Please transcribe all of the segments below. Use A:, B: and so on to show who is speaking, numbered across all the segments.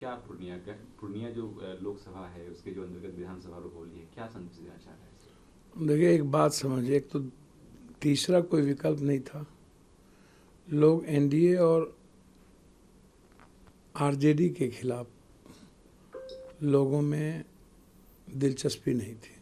A: क्या पूर्णिया जो लोकसभा है उसके जो अंतर्गत विधानसभा होली है, क्या संदेश देना चाह रहा है इससे?
B: देखिए, एक बात समझिए, एक तो तीसरा कोई विकल्प नहीं था। लोग एनडीए और आरजेडी के खिलाफ लोगों में दिलचस्पी नहीं थी।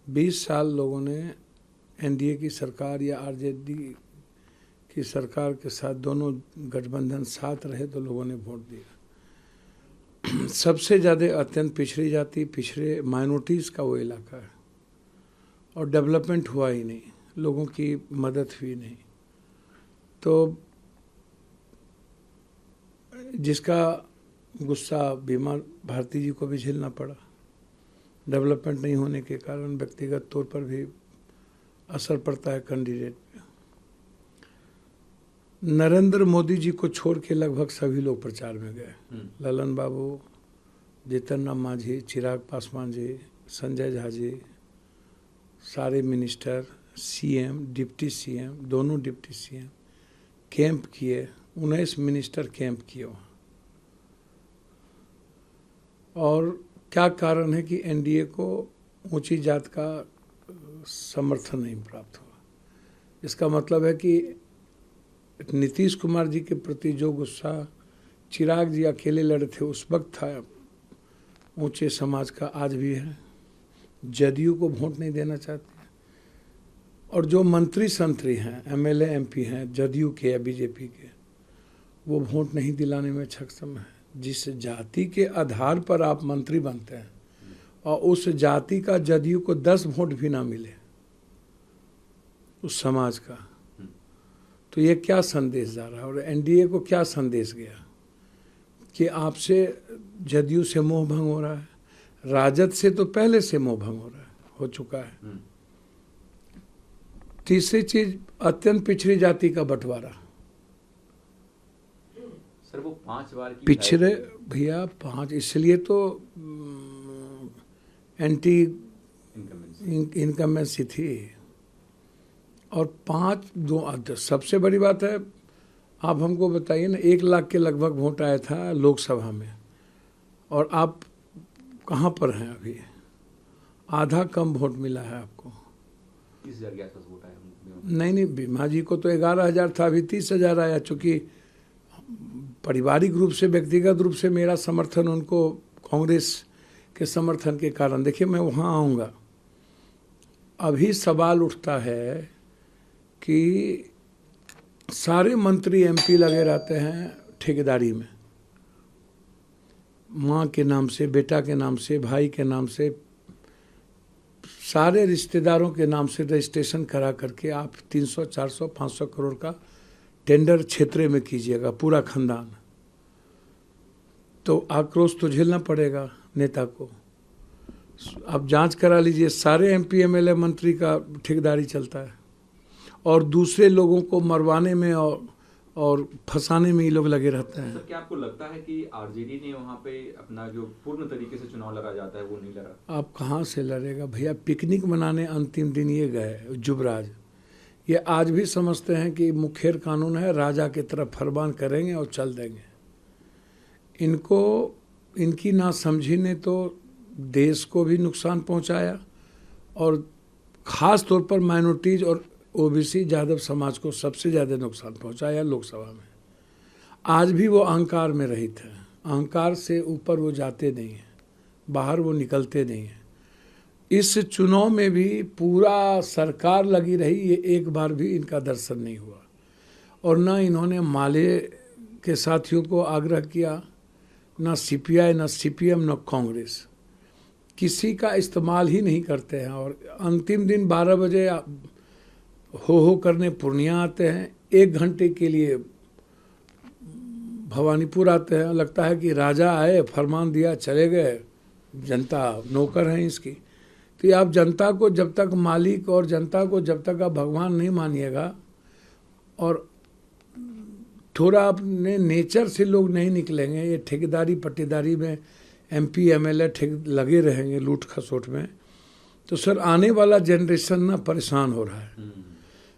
B: 20 साल लोगों ने एनडीए की सरकार या आरजेडी की सरकार के साथ दोनों गठबंधन साथ रहे तो लोगों ने वोट दिया। सबसे ज़्यादा अत्यंत पिछड़ी जाति, पिछड़े माइनॉरिटीज़ का वो इलाका है और डेवलपमेंट हुआ ही नहीं, लोगों की मदद हुई नहीं। तो जिसका गुस्सा बीमा भारती जी को भी झेलना पड़ा। डेवलपमेंट नहीं होने के कारण व्यक्तिगत तौर पर भी असर पड़ता है कैंडिडेट पे। नरेंद्र मोदी जी को छोड़ के लगभग सभी लोग प्रचार में गए। ललन बाबू, जीतन राम मांझी, चिराग पासवान जी, संजय झा जी, सारे मिनिस्टर, सीएम, डिप्टी सीएम, दोनों डिप्टी सीएम कैंप किए। 19 मिनिस्टर कैंप किए वहाँ। और क्या कारण है कि एनडीए को ऊंची जात का समर्थन नहीं प्राप्त हुआ? इसका मतलब है कि नीतीश कुमार जी के प्रति जो गुस्सा चिराग जी अकेले लड़े थे उस वक्त था, ऊंचे समाज का आज भी है। जदयू को वोट नहीं देना चाहते और जो मंत्री संतरी हैं, एमएलए एमपी हैं जदयू के या बीजेपी के, वो वोट नहीं दिलाने में सक्षम है। जिस जाति के आधार पर आप मंत्री बनते हैं और उस जाति का जदयू को 10 वोट भी ना मिले उस समाज का, तो ये क्या संदेश जा रहा है? और एनडीए को क्या संदेश गया कि आपसे जदयू से मोह भंग हो रहा है, राजद से तो पहले से मोह भंग हो चुका है। तीसरी चीज, अत्यंत पिछड़ी जाति का बंटवारा।
A: सर वो 5 बार की
B: पिछड़े भैया 5, इसलिए तो एंटी इनकमेंसी थी। और 5 सबसे बड़ी बात है, आप हमको बताइए ना, 1 लाख के लगभग वोट आया था लोकसभा में और आप कहाँ पर हैं अभी? आधा कम वोट मिला है आपको।
A: 30,000 के आसपास वोट आया।
B: नहीं, बीमा जी को तो 11,000 था, अभी 30,000 आया। चूँकि पारिवारिक रूप से, व्यक्तिगत रूप से मेरा समर्थन उनको कांग्रेस के समर्थन के कारण, देखिए मैं वहाँ आऊँगा। अभी सवाल उठता है कि सारे मंत्री एमपी लगे रहते हैं ठेकेदारी में, माँ के नाम से, बेटा के नाम से, भाई के नाम से, सारे रिश्तेदारों के नाम से रजिस्ट्रेशन करा करके आप 300, 400, 500 करोड़ का टेंडर क्षेत्र में कीजिएगा, पूरा खानदान। तो आक्रोश तो झेलना पड़ेगा नेता को। आप जांच करा लीजिए, सारे एमपी एमएलए मंत्री का ठेकेदारी चलता है और दूसरे लोगों को मरवाने में और फंसाने में ये लोग लगे रहते हैं।
A: सर क्या आपको लगता है कि आरजेडी ने वहाँ पे अपना जो पूर्ण तरीके से चुनाव लड़ा जाता है वो नहीं लड़ा?
B: आप कहाँ से लड़ेगा भैया? पिकनिक मनाने अंतिम दिन ये गए युवराज। ये आज भी समझते हैं कि मुखेर कानून है, राजा की तरफ फरमान करेंगे और चल देंगे। इनकी नासमझी ने तो देश को भी नुकसान पहुंचाया और ख़ास तौर पर माइनॉरिटीज़ और ओबीसी यादव समाज को सबसे ज़्यादा नुकसान पहुंचाया लोकसभा में। आज भी वो अहंकार में रहित है, अहंकार से ऊपर वो जाते नहीं हैं, बाहर वो निकलते नहीं हैं। इस चुनाव में भी पूरा सरकार लगी रही, ये एक बार भी इनका दर्शन नहीं हुआ और न इन्होंने माले के साथियों को आग्रह किया, न सीपीआई, न सीपीएम, न कांग्रेस, किसी का इस्तेमाल ही नहीं करते हैं। और अंतिम दिन 12 बजे हो करने पूर्णिया आते हैं, 1 घंटे के लिए भवानीपुर आते हैं। लगता है कि राजा आए, फरमान दिया, चले गए, जनता नौकर है इसकी। तो आप जनता को जब तक मालिक और जनता को जब तक आप भगवान नहीं मानिएगा और थोड़ा अपने नेचर से लोग नहीं निकलेंगे, ये ठेकेदारी पट्टेदारी में एमपी एमएलए लगे रहेंगे लूट खसोट में, तो सर आने वाला जनरेशन ना परेशान हो रहा है।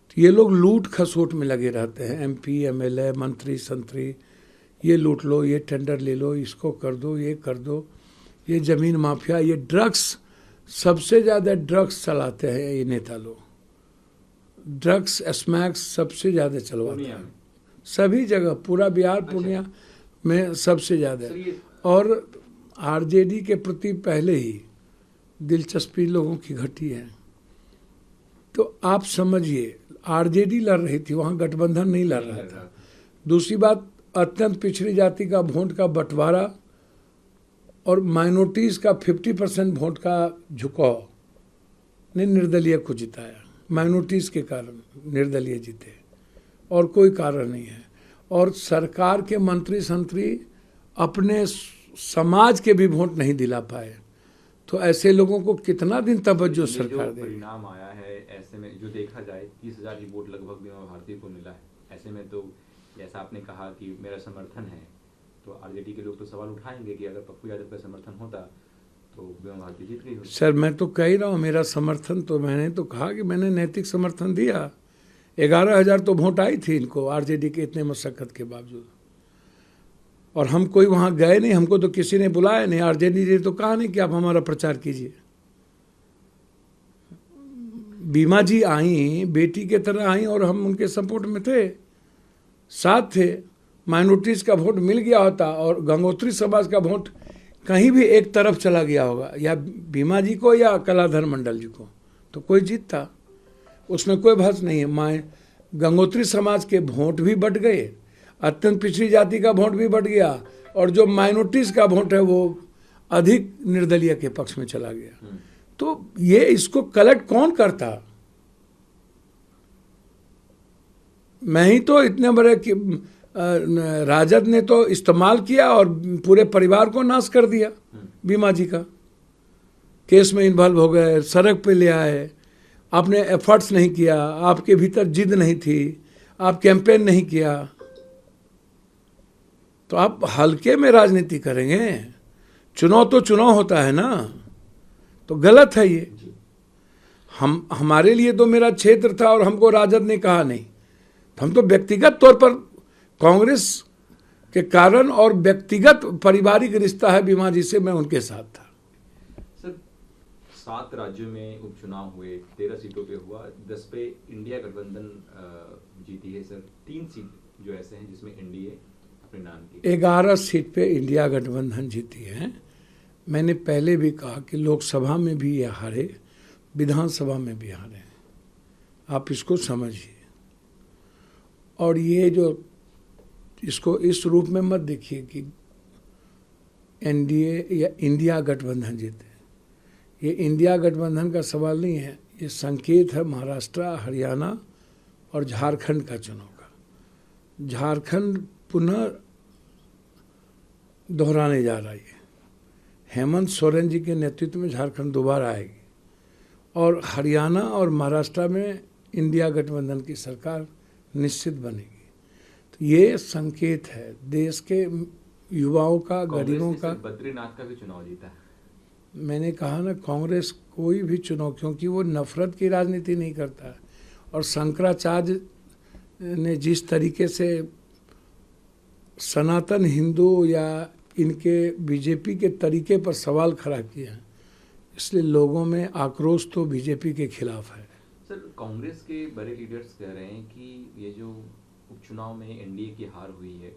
B: तो ये लोग लूट खसोट में लगे रहते हैं, एमपी एमएलए मंत्री संतरी, ये लूट लो, ये टेंडर ले लो, इसको कर दो, ये कर दो, ये ज़मीन माफिया, ये ड्रग्स, सबसे ज़्यादा ड्रग्स चलाते हैं ये नेता लोग। ड्रग्स स्मैक्स सबसे ज़्यादा चलवाते
A: पूर्णिया
B: हैं
A: में।
B: सभी जगह, पूरा बिहार
A: अच्छा।
B: पूर्णिया में सबसे ज़्यादा।
A: सर ये
B: और आरजेडी के प्रति पहले ही दिलचस्पी लोगों की घटी है। तो आप समझिए, आरजेडी लड़ रही थी, वहाँ गठबंधन नहीं लड़ रहा था। दूसरी बात, अत्यंत पिछड़ी जाति का वोट का बंटवारा और माइनॉरिटीज़ का 50% वोट का झुकाव ने निर्दलीय को जिताया। माइनॉरिटीज़ के कारण निर्दलीय जीते और कोई कारण नहीं है। और सरकार के मंत्री संतरी अपने समाज के भी वोट नहीं दिला पाए, तो ऐसे लोगों को कितना दिन तवज्जो
A: ये
B: सरकार
A: जो
B: देगी।
A: परिणाम आया है, ऐसे में जो देखा जाए 30,000 की वोट लगभग बीमा भारती को मिला है। ऐसे में तो जैसा आपने कहा कि मेरा समर्थन है, तो आरजेडी के लोग तो सवाल उठाएंगे कि अगर पप्पू यादव का समर्थन होता तो बीमा भारती जीत गई होती।
B: सर मैं तो कह ही रहा हूँ, मेरा समर्थन तो, मैंने तो कहा कि मैंने नैतिक समर्थन दिया। 11,000 तो वोट आई थी इनको आरजेडी के इतने मशक्कत के बावजूद। और हम कोई वहाँ गए नहीं, हमको तो किसी ने बुलाया नहीं। आरजेडी ने तो कहा नहीं कि आप हमारा प्रचार कीजिए। बीमा जी आई, बेटी के तरह आई और हम उनके सपोर्ट में थे, साथ थे। माइनॉरिटीज़ का वोट मिल गया होता और गंगोत्री समाज का वोट कहीं भी एक तरफ चला गया होगा, या बीमा जी को या कलाधर मंडल जी को, तो कोई जीतता, उसमें कोई बहस नहीं है। गंगोत्री समाज के वोट भी बढ़ गए, अत्यंत पिछड़ी जाति का वोट भी बढ़ गया, और जो माइनॉरिटीज़ का वोट है वो अधिक निर्दलीय के पक्ष में चला गया। तो ये इसको कलेक्ट कौन करता? मैं ही तो इतने बड़े कि राजद ने तो इस्तेमाल किया और पूरे परिवार को नाश कर दिया। बीमा जी का केस में इन्वॉल्व हो गए, सड़क पे ले आए, आपने एफर्ट्स नहीं किया, आपके भीतर जिद नहीं थी, आप कैंपेन नहीं किया, तो आप हल्के में राजनीति करेंगे? चुनाव तो चुनाव होता है ना, तो गलत है ये। हमारे लिए तो मेरा क्षेत्र था और हमको राजद ने कहा नहीं, हम तो व्यक्तिगत तौर पर कांग्रेस के कारण और व्यक्तिगत पारिवारिक रिश्ता है बीमा जी से, मैं उनके साथ था।
A: सर 7 राज्यों में उपचुनाव हुए, 13 सीटों पे हुआ, 10 पे इंडिया गठबंधन जीती है सर। 3 सीट जो ऐसे हैं जिसमें एनडीए अपने नाम की,
B: 11 सीट पे इंडिया गठबंधन जीती है। मैंने पहले भी कहा कि लोकसभा में भी ये हारे, विधानसभा में भी हारे, आप इसको समझिए। और ये जो, इसको इस रूप में मत देखिए कि एनडीए या इंडिया गठबंधन जीते। ये इंडिया गठबंधन का सवाल नहीं है, ये संकेत है महाराष्ट्र, हरियाणा और झारखंड का चुनाव का। झारखंड पुनः दोहराने जा रही है। हेमंत सोरेन जी के नेतृत्व में झारखंड दोबारा आएगी और हरियाणा और महाराष्ट्र में इंडिया गठबंधन की सरकार निश्चित बनेगी। तो ये संकेत है देश के युवाओं का, गरीबों का।
A: बद्रीनाथ का भी चुनाव जीता है।
B: मैंने कहा ना, कांग्रेस कोई भी चुनाव, क्योंकि वो नफरत की राजनीति नहीं करता है। और शंकराचार्य ने जिस तरीके से सनातन हिंदू या इनके बीजेपी के तरीके पर सवाल खड़ा किया है, इसलिए लोगों में आक्रोश तो बीजेपी के खिलाफ है।
A: सर कांग्रेस के बड़े लीडर्स कह रहे हैं कि ये जो उपचुनाव में एनडीए की हार हुई है,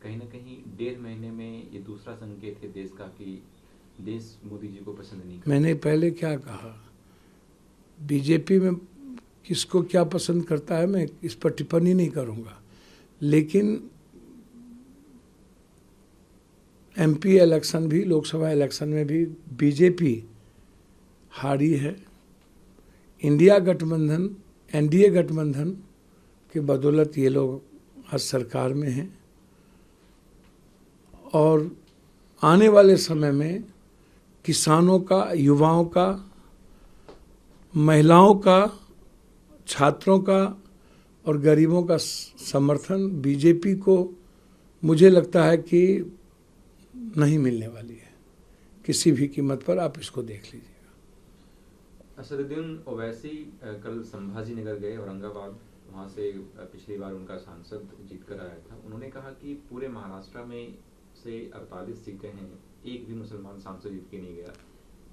A: कहीं ना कहीं 1.5 महीने में ये दूसरा संकेत है देश का कि देश मोदी जी को पसंद नहीं करता।
B: मैंने पहले क्या कहा, बीजेपी में किसको क्या पसंद करता है मैं इस पर टिप्पणी नहीं करूंगा, लेकिन एमपी इलेक्शन भी, लोकसभा इलेक्शन में भी बीजेपी हारी है। इंडिया गठबंधन, एनडीए गठबंधन के बदौलत ये लोग आज सरकार में हैं और आने वाले समय में किसानों का, युवाओं का, महिलाओं का, छात्रों का और गरीबों का समर्थन बीजेपी को मुझे लगता है कि नहीं मिलने वाली है किसी भी कीमत पर। आप इसको देख लीजिएगा।
A: असदुद्दीन ओवैसी कल संभाजी नगर गए, औरंगाबाद, वहाँ से पिछली बार उनका सांसद जीत कर आया था, उन्होंने कहा कि पूरे महाराष्ट्र में से 48 सीटें हैं, एक भी मुसलमान सांसद जीत के नहीं गया।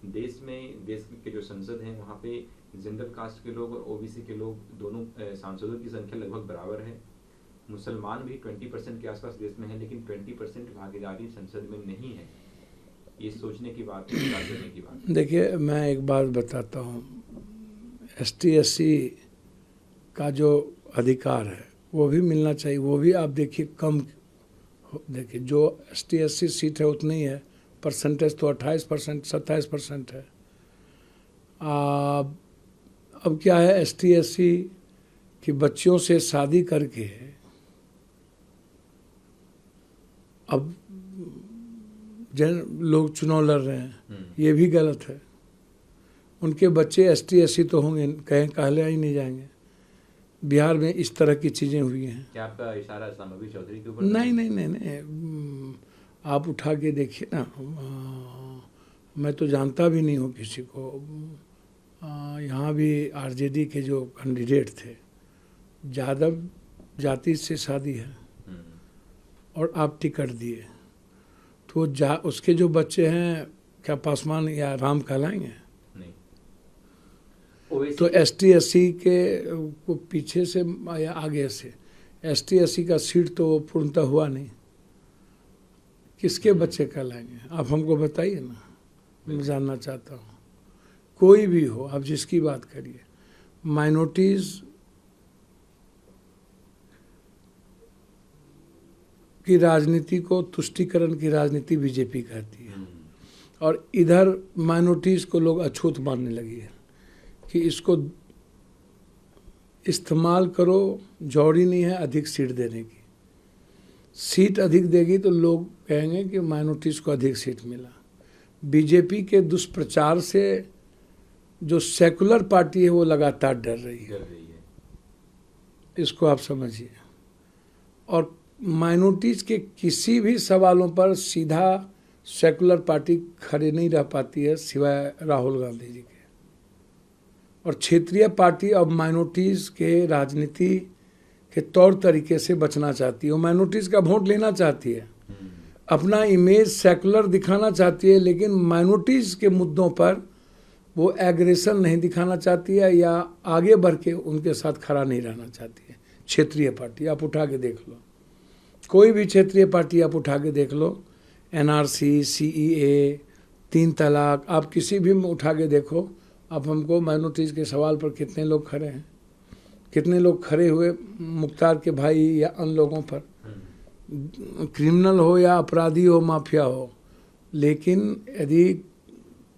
A: देश के जो संसद हैं वहाँ पे जनरल कास्ट के लोग और ओबीसी के लोग दोनों सांसदों की संख्या लगभग बराबर है। मुसलमान भी 20% के आसपास देश में है, लेकिन 20% भागीदारी संसद में नहीं है। ये सोचने की बात है, विचार करने की बात है।
B: देखिए, मैं एक बात बताता हूँ, ST/SC का जो अधिकार है वो भी मिलना चाहिए। वो भी आप देखिए कम, देखिए जो ST/SC सीट है उतनी है, परसेंटेज तो 28% 27% है। अब क्या है, ST/SC की बच्चियों से शादी करके अब लोग चुनाव लड़ रहे हैं, ये भी गलत है। उनके बच्चे ST/SC तो होंगे, कहीं कहले ही नहीं जाएंगे। बिहार में इस तरह की चीज़ें हुई हैं।
A: क्या आपका इशारा सामवी चौधरी के ऊपर?
B: नहीं, आप उठा के देखिए ना। मैं तो जानता भी नहीं हूँ किसी को। यहाँ भी RJD के जो कैंडिडेट थे, यादव जाति से शादी है और आप टिकट दिए, तो उसके जो बच्चे हैं क्या पासवान या राम कहलाएंगे? तो ST/SC के को पीछे से या आगे से ST/SC का सीट तो पूर्णतः हुआ नहीं, किसके बच्चे कहलाएंगे? आप हमको बताइए ना, मैं जानना चाहता हूँ। कोई भी हो, आप जिसकी बात करिए, माइनॉरिटीज़ की राजनीति को तुष्टीकरण की राजनीति बीजेपी करती है, और इधर माइनॉरिटीज़ को लोग अछूत मानने लगी है कि इसको इस्तेमाल करो, जौड़ी नहीं है अधिक सीट देने की। सीट अधिक देगी तो लोग कहेंगे कि माइनॉरिटीज़ को अधिक सीट मिला। बीजेपी के दुष्प्रचार से जो सेकुलर पार्टी है वो लगातार डर रही है। इसको आप समझिए। और माइनॉरिटीज़ के किसी भी सवालों पर सीधा सेकुलर पार्टी खड़े नहीं रह पाती है सिवाय राहुल गांधी जी के। और क्षेत्रीय पार्टी अब माइनॉरिटीज़ के राजनीति के तौर तरीके से बचना चाहती है। वो माइनॉरिटीज़ का वोट लेना चाहती है, अपना इमेज सेकुलर दिखाना चाहती है, लेकिन माइनॉरिटीज़ के मुद्दों पर वो एग्रेशन नहीं दिखाना चाहती है या आगे बढ़ के उनके साथ खड़ा नहीं रहना चाहती है। क्षेत्रीय पार्टी आप उठा के देख लो, कोई भी क्षेत्रीय पार्टी आप उठा के देख लो, NRC, CEA, 3 तलाक, आप किसी भी में उठा के देखो। अब हमको माइनॉरिटीज़ के सवाल पर कितने लोग खड़े हैं, कितने लोग खड़े हुए मुख्तार के भाई या अन्य लोगों पर, क्रिमिनल हो या अपराधी हो, माफिया हो। लेकिन यदि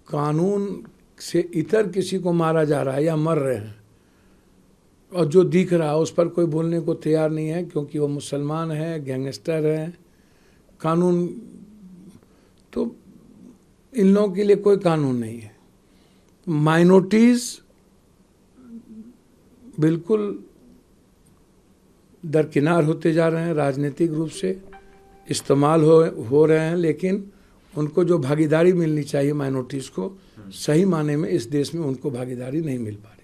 B: कानून से इतर किसी को मारा जा रहा है या मर रहे हैं और जो दिख रहा है उस पर कोई बोलने को तैयार नहीं है, क्योंकि वो मुसलमान है, गैंगस्टर है, कानून तो इन लोगों के लिए कोई कानून नहीं है। माइनॉरिटीज़ बिल्कुल दरकिनार होते जा रहे हैं, राजनीतिक रूप से इस्तेमाल हो रहे हैं, लेकिन उनको जो भागीदारी मिलनी चाहिए माइनॉरिटीज़ को, सही माने में इस देश में उनको भागीदारी नहीं मिल पा रही।